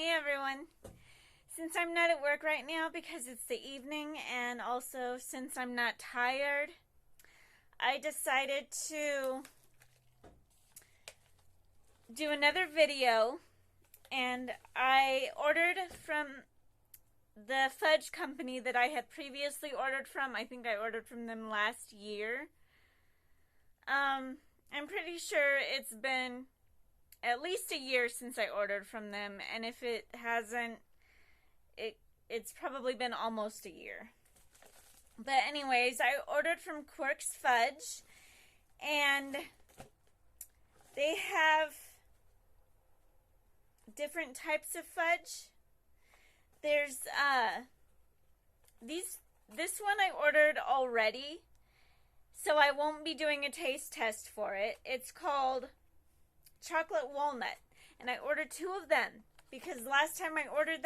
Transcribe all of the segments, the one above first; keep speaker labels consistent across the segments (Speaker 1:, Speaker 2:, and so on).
Speaker 1: Hey everyone. Since I'm not at work right now because it's the evening, and also since I'm not tired, I decided to do another video, and I ordered from the Fudge company that I had previously ordered from. I think I ordered from them last year. I'm pretty sure it's been at least a year since I ordered from them, and if it hasn't, it's probably been almost a year. But anyways, I ordered from Qwerkz Fudge, and they have different types of fudge. There's this one I ordered already, so I won't be doing a taste test for it. It's called chocolate walnut, and I ordered two of them because last time I ordered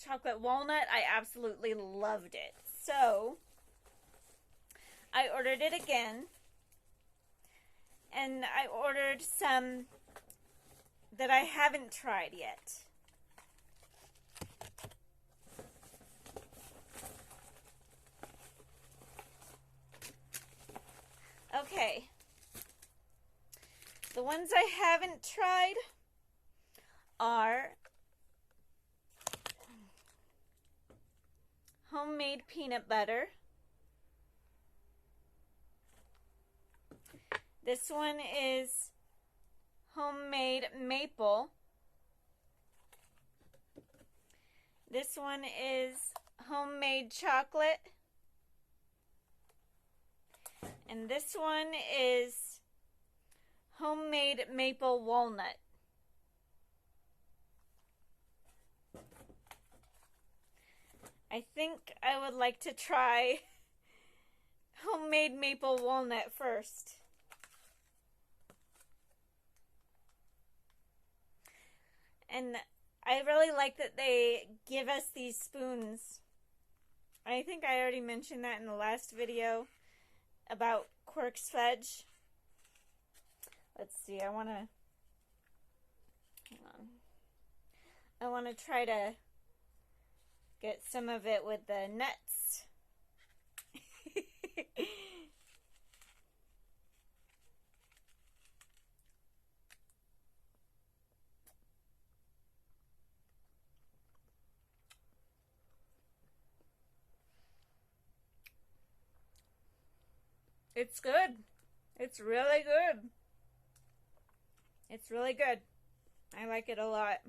Speaker 1: chocolate walnut, I absolutely loved it. So I ordered it again, and I ordered some that I haven't tried yet. Okay. The ones I haven't tried are homemade peanut butter. This one is homemade maple. This one is homemade chocolate. And this one is homemade maple walnut. I think I would like to try homemade maple walnut first. And I really like that they give us these spoons. I think I already mentioned that in the last video about Qwerkz Fudge. Let's see, I want to try to get some of it with the nuts. It's good. It's really good. It's really good. I like it a lot.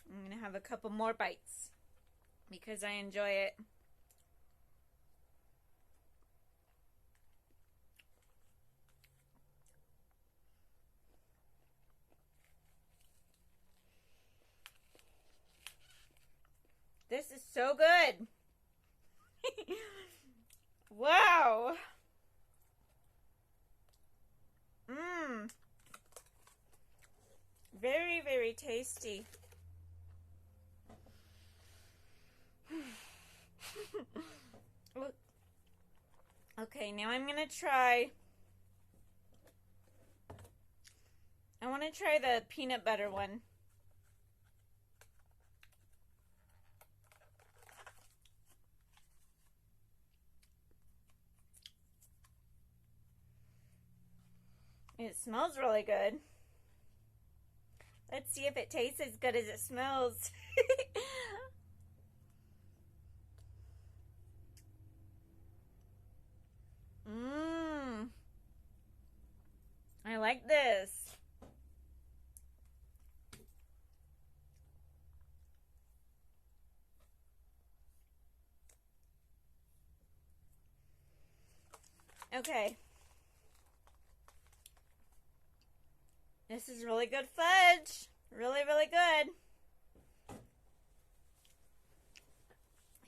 Speaker 1: I'm going to have a couple more bites because I enjoy it. This is so good. Wow. Very, very tasty. Okay, now I'm gonna try. I want to try the peanut butter one. It smells really good. Let's see if it tastes as good as it smells. I like this. Okay. This is really good fudge. Really, really good.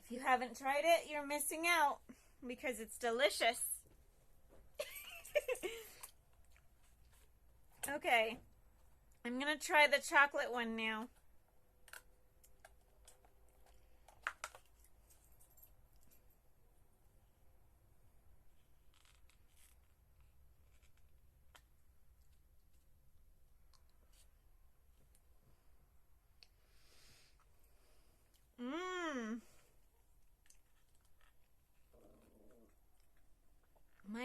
Speaker 1: If you haven't tried it, you're missing out because it's delicious. Okay. I'm going to try the chocolate one now.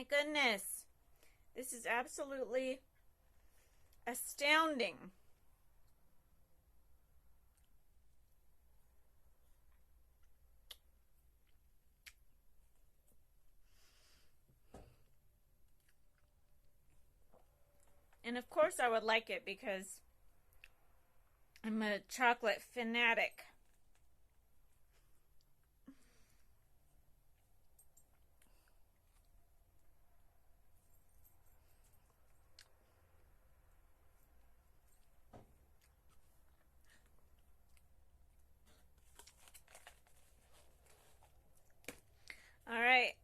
Speaker 1: My goodness. This is absolutely astounding. And of course I would like it because I'm a chocolate fanatic. Alright,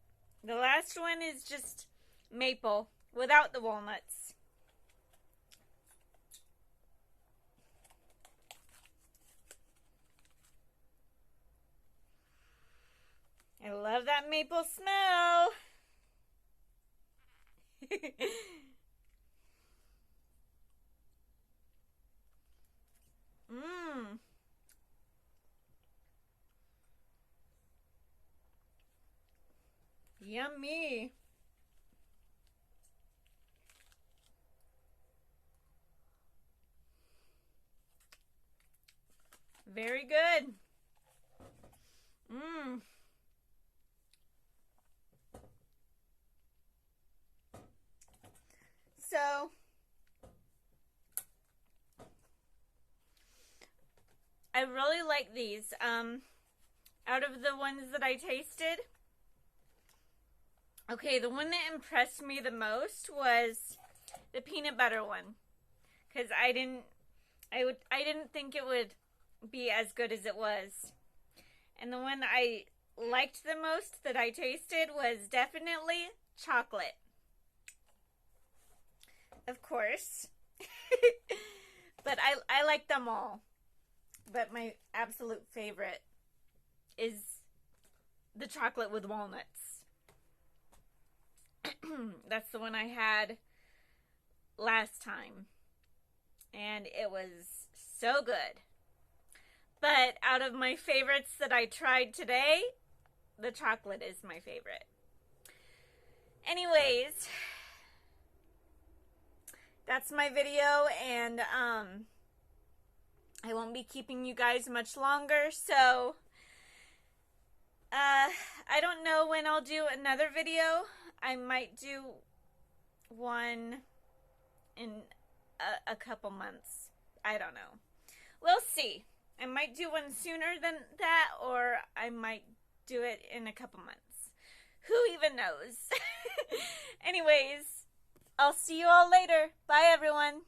Speaker 1: the last one is just maple without the walnuts. I love that maple smell. Mmm. Yummy. Very good. Mmm. So, I really like these. Out of the ones that I tasted, okay, the one that impressed me the most was the peanut butter one, because I didn't think it would be as good as it was. And the one I liked the most that I tasted was definitely chocolate. Of course. But I like them all. But my absolute favorite is the chocolate with walnuts. That's the one I had last time. And it was so good. But out of my favorites that I tried today, the chocolate is my favorite. Anyways, that's my video, and I won't be keeping you guys much longer, so I don't know when I'll do another video. I might do one in a couple months. I don't know. We'll see. I might do one sooner than that, or I might do it in a couple months. Who even knows? Anyways, I'll see you all later. Bye, everyone.